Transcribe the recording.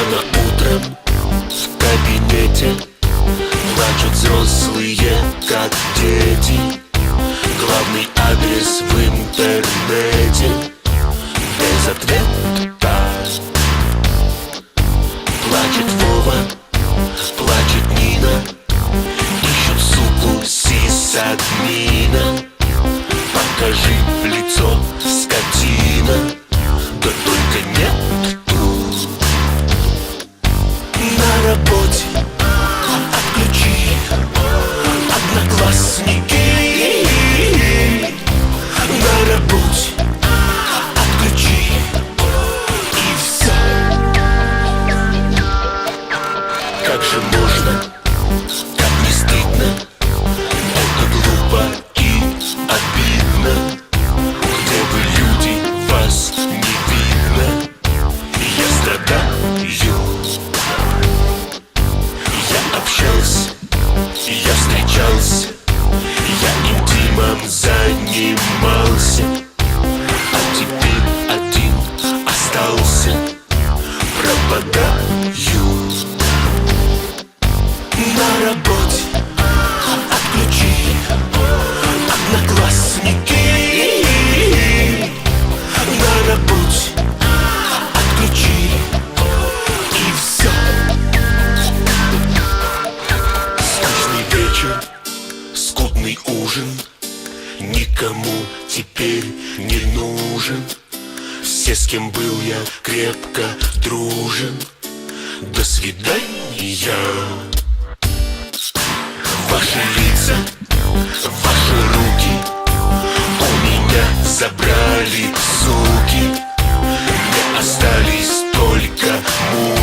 Рано утром в кабинете плачут взрослые, как дети. Главный адрес в интернете без ответа. Плачет Вова, плачет Нина, ищут суку сисадмина. Покажи лицо, скотина, да только нет тут. На работе отключи одноклассники. На работе отключи, и все. Как же можно, как не стыдно, это глупо и обидно. Где вы, люди, вас не видно. Я страдаю. Я общался, я встречался, я интимом занимался, а теперь один остался, пропадаю. На работе отключи одноклассники. На работе отключи, и все. Скучный вечер, скудный ужин, никому теперь не нужен. Все, с кем был я, крепко дружен. До свидания. Ваши лица, ваши руки у меня забрали, суки. Мне остались только муки.